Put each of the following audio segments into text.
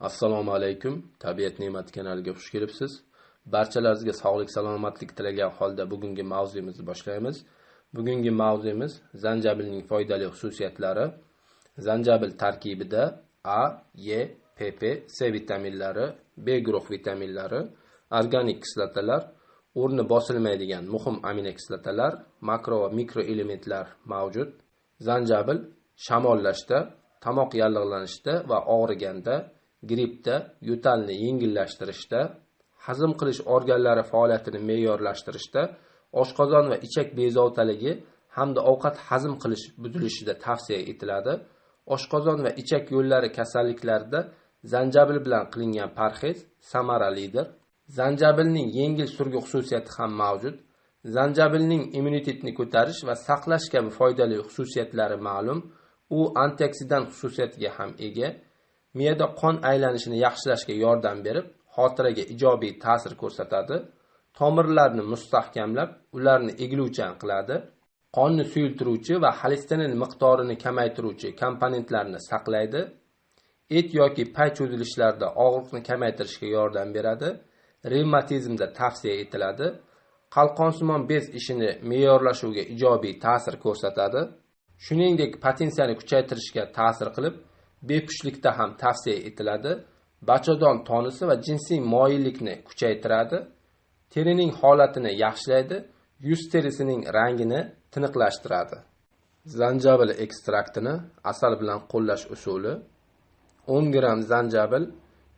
Assalomu alaykum. Tabiat ne'mati kanaliga xush kelibsiz. Barchalaringizga sog'lik, salomatlik tilagan holda bugungi mavzuimizni boshlaymiz. Bugungi mavzuimiz zanjabilning foydali xususiyatlari. Zanjabil tarkibida A, E, PP, C vitaminlari, B guruh vitaminlari, organik kislotalar, o'rni bosilmaydigan muhim aminokislotalar, makro va mikro elementlar mavjud. Zanjabil shamollashda, tomoq yallig'lanishda va og'riganda, grippda, yo'talni yengillashtirishda, hazm qilish organlari faoliyatini me'yorlashtirishda, oshqozon va ichak bezovtaligi hamda ovqat hazm qilish buzilishida tavsiya etiladi. Oshqozon va ichak yo'llari kasalliklarida zanjabil bilan qilingan parhez samaralidir. Zanjabilning yengil surgi xususiyati ham mavjud. Zanjabilning immunitetni ko'tarish va saqlash kabi foydali xususiyatlari ma'lum. U antioksidant xususiyatiga ham ega. Miyada qon aylanishini yaxshilashga yordam berib, xotiraga ijobiy ta'sir ko'rsatadi. Tomirlarni mustahkamlab, ularni egiluvchan qiladi. Qonni suyultiruvchi va xolesterin miqdorini kamaytiruvchi komponentlarni saqlaydi. Et yoki pay cho'zilishlarida og'riqni kamaytirishga yordam beradi. Revmatizmda tavsiya etiladi. Qalqonsimon bez ishini me'yorlashuvga ijobiy ta'sir ko'rsatadi. Shuningdek, potensiyani kuchaytirishga ta'sir qilib, bepushtlikda ham tavsiya etiladi. Bachadon tonisi va jinsiy moyillikni kuchaytiradi. Terining holatini yaxshilaydi. Yuz terisining rangini tiniqlashtiradi. Zanjabil ekstraktini asal bilan qo'llash usuli: 10 gram zanjabil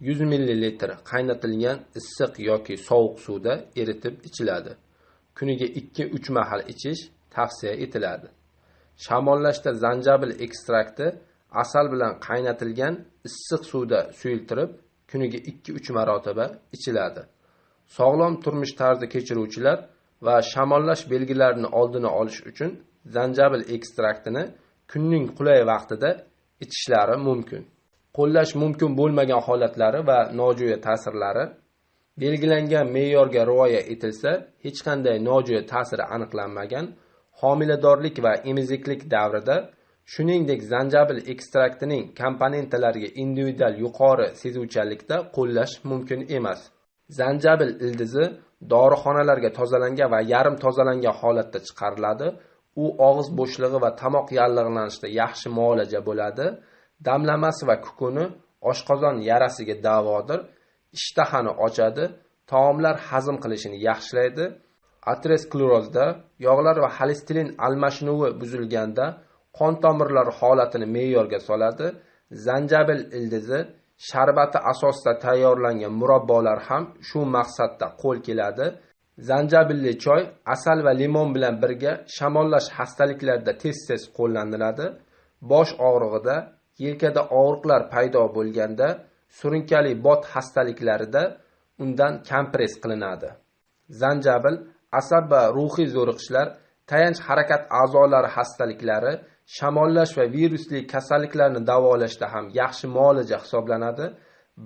100 ml qaynatilgan issiq yoki sovuq suvda eritib ichiladi. Kuniga 2-3 mahal ichish tavsiya etiladi. Shamollashda zanjabil ekstrakti asal bilan qaynatilgan issiq suvda suyultirib, kuniga 2-3 marotaba ichiladi. Sog'lom turmush tarzi kechiruvchilar va shamollash belgilarini oldini olish uchun zanjabil ekstraktini kunning qulay vaqtida ichishlari mumkin. Qo'llash mumkin bo'lmagan holatlari va nojo'ya ta'sirlari: belgilangan me'yorga rioya etilsa, hech qanday nojo'ya ta'siri aniqlanmagan. Homiladorlik va emiziklik davrida, shuningdek, zanjabil ekstraktining komponentlariga individual yuqori sezuvchanlikda qo'llash mumkin emas. Zanjabil ildizi dorixonalarga tozalangan va yarim tozalangan holatda chiqariladi. U og'iz bo'shlig'i va tomoq yallig'lanishida yaxshi muolaja bo'ladi. Damlamasi va kukuni oshqozon yarasiga davodir. Ishtahani ochadi, taomlar hazm qilishini yaxshilaydi. Aterosklerozda, yog'lar va xolesterin almashinuvi buzilganda qon tomirlari holatini me'yorga soladi. Zanjabil ildizi sharbati asosida tayyorlangan murabbolar ham shu maqsadda qo'l keladi. Zanjabilli choy asal va limon bilan birga shamollash xastaliklarida tez qo'llaniladi. Bosh og'rig'ida, yelkada og'riqlar paydo bo'lganda, surunkali bot xastaliklarida undan kompress qilinadi. Zanjabil asab va ruhiy zo'riqishlar, tayanch harakat a'zolari xastaliklari, shamollash va virusli kasalliklarni davolashda ham yaxshi muolaja hisoblanadi.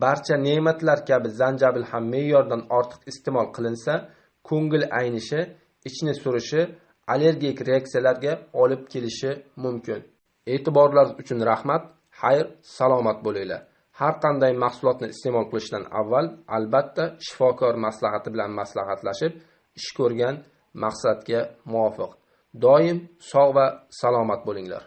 Barcha ne'matlar kabi zanjabil ham me'yordan ortiq iste'mol qilinsa, ko'ngil aynishi, ichni surishi, allergik reaksiyalarga olib kelishi mumkin. E'tiborlaringiz uchun rahmat. Xayr, salomat bo'linglar. Har qanday mahsulotni iste'mol qilishdan avval albatta shifokor maslahati bilan maslahatlashib, ish ko'rgan maqsadga muvofiq. Doim sog' va salomat bo'linglar.